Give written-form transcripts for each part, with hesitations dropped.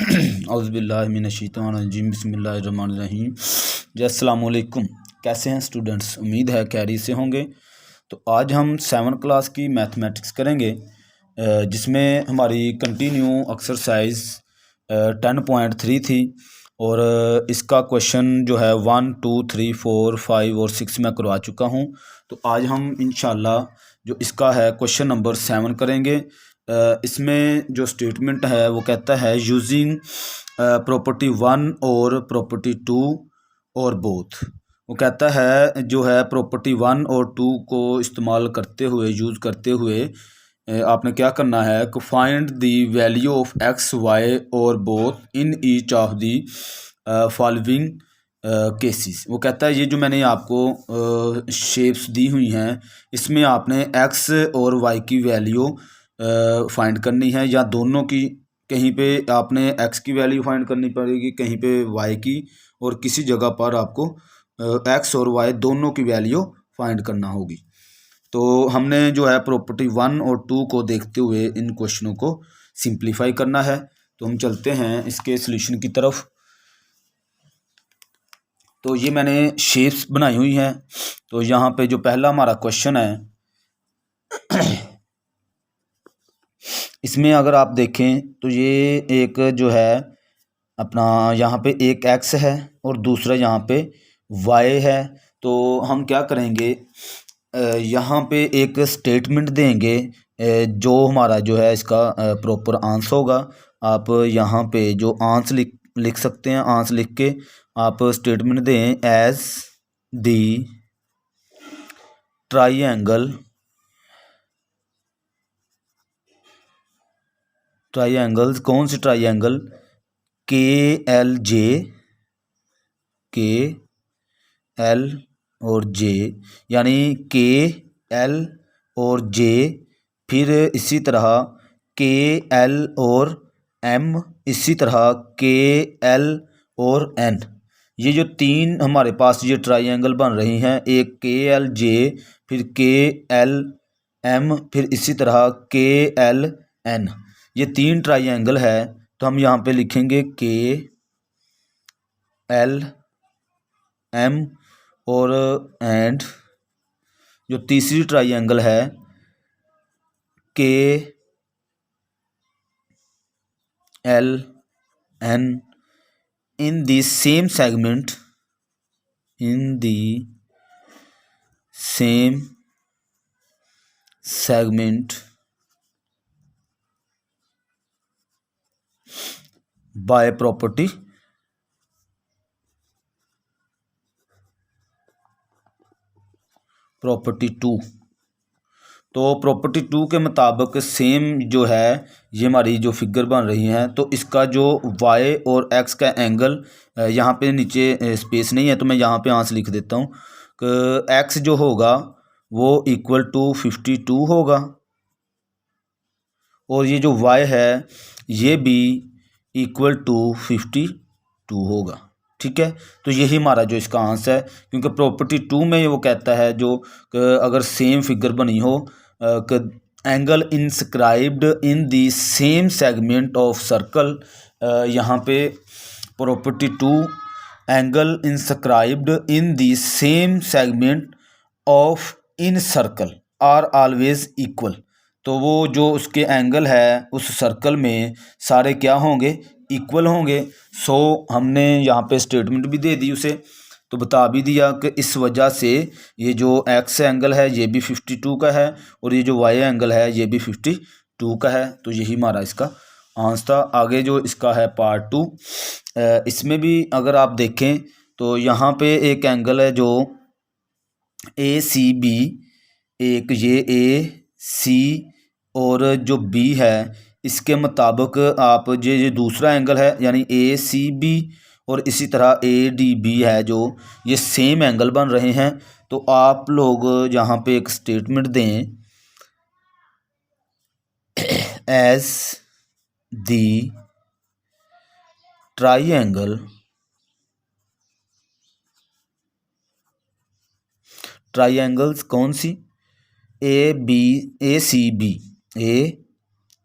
औज़ुबिल्लाहिमिनश्शैतानिर्रजीम बिस्मिल्लाहिर्रहमानिर्रहीम। जी अस्सलाम वालेकुम। कैसे हैं स्टूडेंट्स? उम्मीद है खैरियत से होंगे। तो आज हम 7 क्लास की मैथमेटिक्स करेंगे, जिसमें हमारी कंटिन्यू एक्सरसाइज 10.3 थी और इसका क्वेश्चन जो है 1, 2, 3, 4, 5 और 6 में करवा चुका हूँ। तो आज हम इंशाल्लाह जो इसका है क्वेश्चन नंबर 7 करेंगे। इसमें जो स्टेटमेंट है वो कहता है यूजिंग प्रॉपर्टी 1 और प्रॉपर्टी 2 और बोथ। वो कहता है जो है प्रॉपर्टी 1 और 2 को इस्तेमाल करते हुए यूज़ करते हुए आपने क्या करना है कि find the value of X Y और both in each of the following cases. वो कहता है ये जो मैंने आपको शेप्स दी हुई हैं इसमें आपने एक्स और वाई की वैल्यू फाइंड करनी है, या दोनों की, कहीं पे आपने एक्स की वैल्यू फाइंड करनी पड़ेगी, कहीं पे वाई की, और किसी जगह पर आपको एक्स और वाई दोनों की वैल्यू फाइंड करना होगी। तो हमने जो है प्रॉपर्टी 1 और 2 को देखते हुए इन क्वेश्चनों को सिंप्लीफाई करना है। तो हम चलते हैं इसके सॉल्यूशन की तरफ। तो ये मैंने शेप्स बनाई हुई हैं। तो यहाँ पे जो पहला हमारा क्वेश्चन है इसमें अगर आप देखें तो ये एक जो है अपना यहाँ पे एक एक्स है और दूसरा यहाँ पे वाई है। तो हम क्या करेंगे, यहाँ पे एक स्टेटमेंट देंगे जो हमारा जो है इसका प्रॉपर आंसर होगा। आप यहाँ पे जो आंसर लिख सकते हैं, आंसर लिख के आप स्टेटमेंट दें एज दी ट्राइएंगल्स, कौन सी ट्राइएंगल? के एल और जे, यानी के एल और जे, फिर इसी तरह के एल और एम, इसी तरह के एल और एन। ये जो तीन हमारे पास ये ट्राइएंगल बन रही हैं, एक के एल जे, फिर के एल एम, फिर इसी तरह के एल एन, ये तीन ट्राइएंगल है। तो हम यहाँ पे लिखेंगे के एल एम और एंड जो तीसरी ट्राइएंगल है के L N in the same segment, by property property 2। तो प्रॉपर्टी 2 के मुताबिक सेम जो है ये हमारी जो फिगर बन रही है, तो इसका जो y और x का एंगल, यहाँ पे नीचे स्पेस नहीं है तो मैं यहाँ पे आंसर लिख देता हूँ कि x जो होगा वो इक्वल टू 52 होगा और ये जो y है ये भी इक्वल टू 52 होगा। ठीक है, तो यही हमारा जो इसका आंसर है, क्योंकि प्रॉपर्टी 2 में वो कहता है जो अगर सेम फिगर बनी हो angle inscribed in the same segment of circle, यहाँ पे property 2 angle inscribed in the same segment of in circle are always equal. तो वो जो उसके एंगल है उस सर्कल में सारे क्या होंगे? इक्वल होंगे। सो हमने यहाँ पे स्टेटमेंट भी दे दी उसे, तो बता भी दिया कि इस वजह से ये जो एक्स एंगल है ये भी 52 का है और ये जो वाई एंगल है ये भी 52 का है। तो यही हमारा इसका आंसर था। आगे जो इसका है पार्ट 2, इसमें भी अगर आप देखें तो यहाँ पे एक एंगल है जो ए सी बी, एक ये ए सी और जो बी है इसके मुताबिक आप ये दूसरा एंगल है यानी ए सी बी और इसी तरह ए डी बी है, जो ये सेम एंगल बन रहे हैं। तो आप लोग यहाँ पे एक स्टेटमेंट दें एज दी ट्राइएंगल्स कौन सी? ए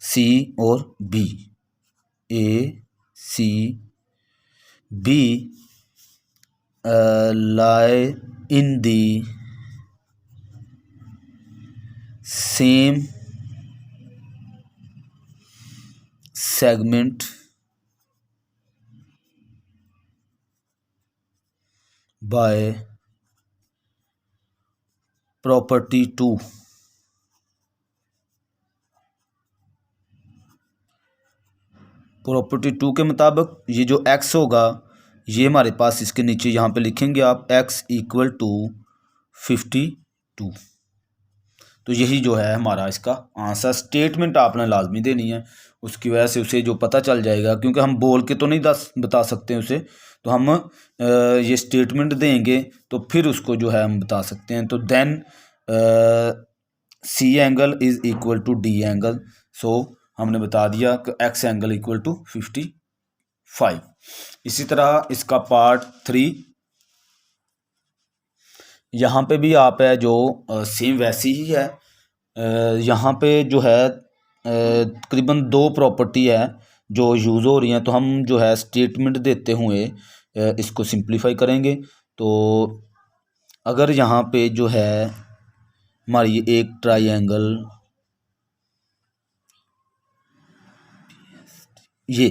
सी और B, A C B lie in the same segment by property 2। Property 2 के मुताबिक ये जो x होगा ये हमारे पास इसके नीचे यहाँ पे लिखेंगे आप x इक्वल टू 52। तो यही जो है हमारा इसका आंसर। स्टेटमेंट आपने लाजमी देनी है, उसकी वजह से उसे जो पता चल जाएगा, क्योंकि हम बोल के तो नहीं बता सकते उसे, तो हम ये स्टेटमेंट देंगे तो फिर उसको जो है हम बता सकते हैं। तो then C angle is equal to D angle. So हमने बता दिया कि x एंगल इक्वल टू 55। इसी तरह इसका पार्ट 3 यहाँ पे भी आप है जो सेम वैसी ही है। यहाँ पे जो है तकरीबन 2 प्रॉपर्टी है जो यूज़ हो रही हैं, तो हम जो है स्टेटमेंट देते हुए इसको सिंप्लीफाई करेंगे। तो अगर यहाँ पे जो है हमारी एक ट्रायंगल ये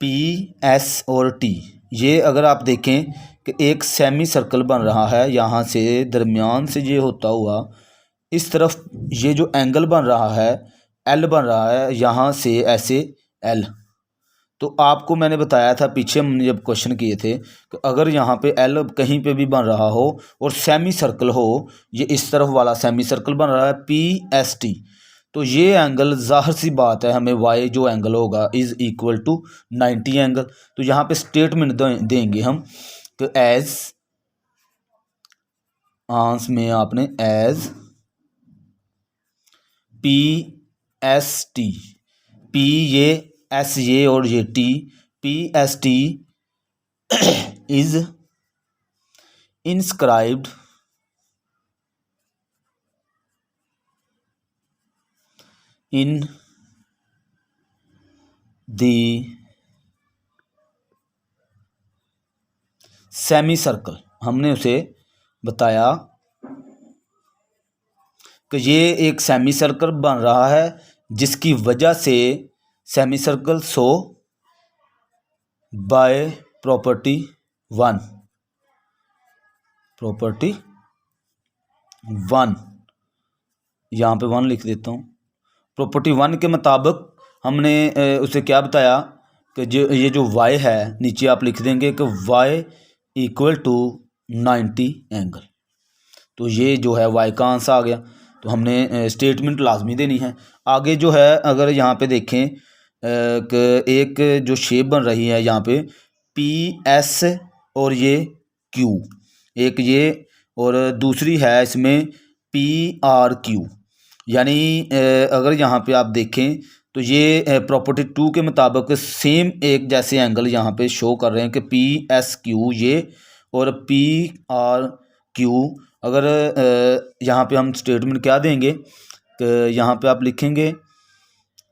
PS और T, ये अगर आप देखें कि एक सेमी सर्कल बन रहा है, यहाँ से दरमियान से ये होता हुआ इस तरफ ये जो एंगल बन रहा है L बन रहा है, यहाँ से ऐसे L। तो आपको मैंने बताया था पीछे हमने जब क्वेश्चन किए थे कि अगर यहाँ पे L कहीं पे भी बन रहा हो और सेमी सर्कल हो, ये इस तरफ वाला सेमी सर्कल बन रहा है PST, तो ये एंगल ज़ाहिर सी बात है हमें y जो एंगल होगा इज़ इक्वल टू 90 एंगल। तो यहाँ पे स्टेटमेंट देंगे हम कि एज आंस में आपने एज PST, P ये S ये और ये T, PST is inscribed in the semi circle. हमने उसे बताया कि ये एक सेमी सर्कल बन रहा है जिसकी वजह से semicircle show by property 1, property 1 यहाँ पे 1 लिख देता हूँ। प्रॉपर्टी 1 के मुताबिक हमने उसे क्या बताया कि जो ये जो y है नीचे आप लिख देंगे कि y इक्वल टू 90 एंगल। तो ये जो है y का आंसर आ गया। तो हमने स्टेटमेंट लाजमी देनी है। आगे जो है अगर यहाँ पे देखें कि एक जो शेप बन रही है यहाँ पे PS और ये Q, एक ये और दूसरी है इसमें PRQ, यानी अगर यहाँ पे आप देखें तो ये प्रॉपर्टी 2 के मुताबिक सेम एक जैसे एंगल यहाँ पे शो कर रहे हैं कि PSQ ये और PRQ। अगर यहाँ पे हम स्टेटमेंट क्या देंगे कि यहाँ पे आप लिखेंगे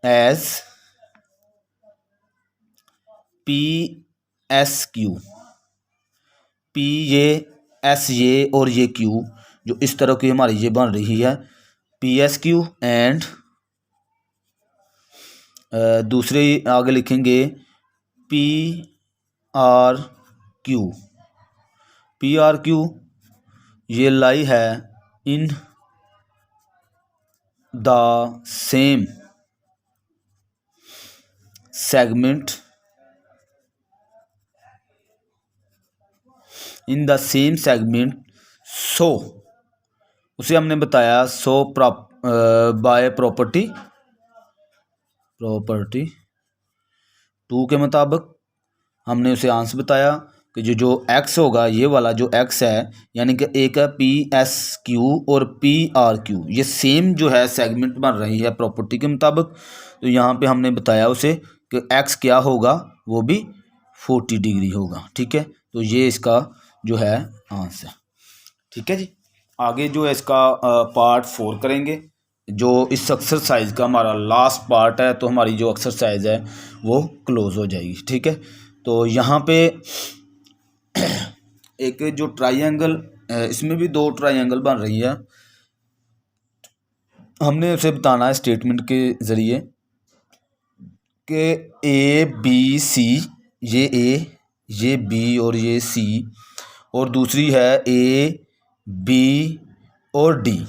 एज PSQ, P ये S ये और ये Q जो इस तरह की हमारी ये बन रही है PSQ एंड दूसरे आगे लिखेंगे PRQ ये लाई है in the same segment, in the same segment. So उसे हमने बताया सो बाय प्रॉपर्टी 2 के मुताबिक हमने उसे आंसर बताया कि जो x होगा ये वाला जो x है यानी कि एक है PSQ और PRQ, ये सेम जो है सेगमेंट बन रही है प्रॉपर्टी के मुताबिक। तो यहाँ पे हमने बताया उसे कि x क्या होगा, वो भी 40 डिग्री होगा। ठीक है, तो ये इसका जो है आंसर। ठीक है जी, आगे जो है इसका पार्ट 4 करेंगे। जो इस एक्सरसाइज का हमारा लास्ट पार्ट है, तो हमारी जो एक्सरसाइज है वो क्लोज हो जाएगी। ठीक है, तो यहाँ पे एक जो ट्राइंगल, इसमें भी दो ट्राइंगल बन रही है, हमने उसे बताना है स्टेटमेंट के ज़रिए कि ए बी सी, ये बी और ये सी, और दूसरी है ए बी और डी,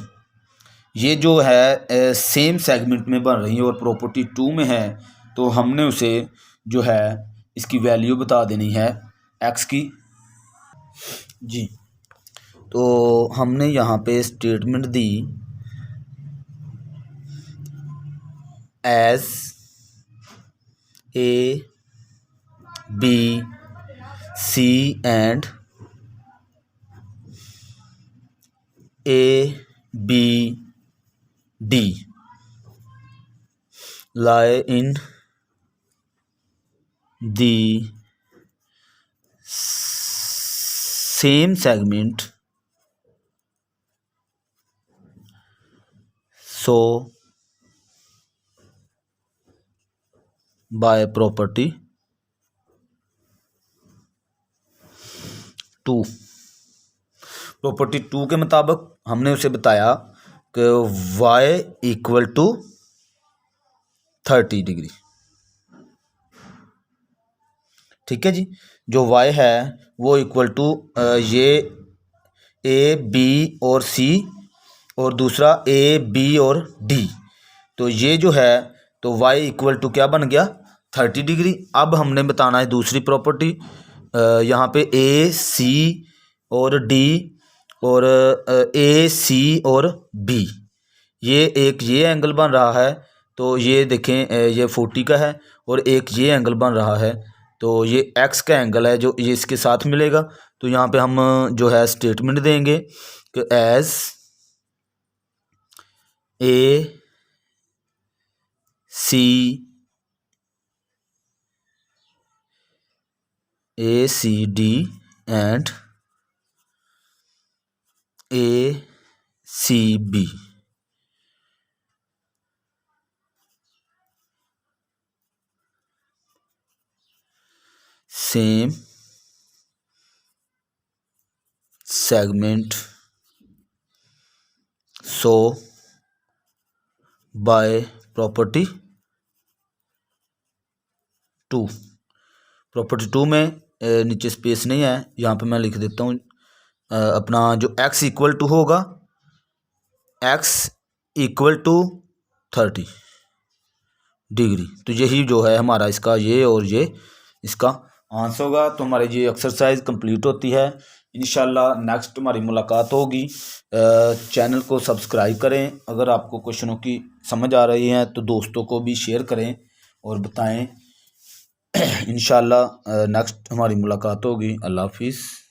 ये जो है सेम सेगमेंट में बन रही है और प्रॉपर्टी 2 में है। तो हमने उसे जो है इसकी वैल्यू बता देनी है एक्स की जी। तो हमने यहाँ पे स्टेटमेंट दी as A B C and A B D lie in the same segment, so by property 2, property 2 के मुताबिक हमने उसे बताया कि y इक्वल टू 30 डिग्री। ठीक है जी, जो y है वो इक्वल टू ये ए बी और सी और दूसरा ए बी और डी, तो ये जो है तो y इक्वल टू क्या बन गया 30 डिग्री। अब हमने बताना है दूसरी प्रॉपर्टी, यहाँ पे ए सी और डी और ए सी और बी, ये एंगल बन रहा है, तो ये देखें ये 40 का है और एक ये एंगल बन रहा है, तो ये x का एंगल है जो ये इसके साथ मिलेगा। तो यहाँ पे हम जो है स्टेटमेंट देंगे कि as A C D and A C B, same segment, so by property 2, property 2 में नीचे स्पेस नहीं है, यहाँ पे मैं लिख देता हूँ अपना जो x इक्वल टू होगा x इक्वल टू 30 डिग्री, तो यही जो है हमारा इसका ये और ये इसका आंसर होगा। तो हमारी ये एक्सरसाइज कंप्लीट होती है। इंशाल्लाह नेक्स्ट हमारी मुलाकात होगी। चैनल को सब्सक्राइब करें, अगर आपको क्वेश्चनों की समझ आ रही है तो दोस्तों को भी शेयर करें और बताएं। इंशाल्लाह नेक्स्ट हमारी मुलाकात होगी। अल्लाह हाफिज़।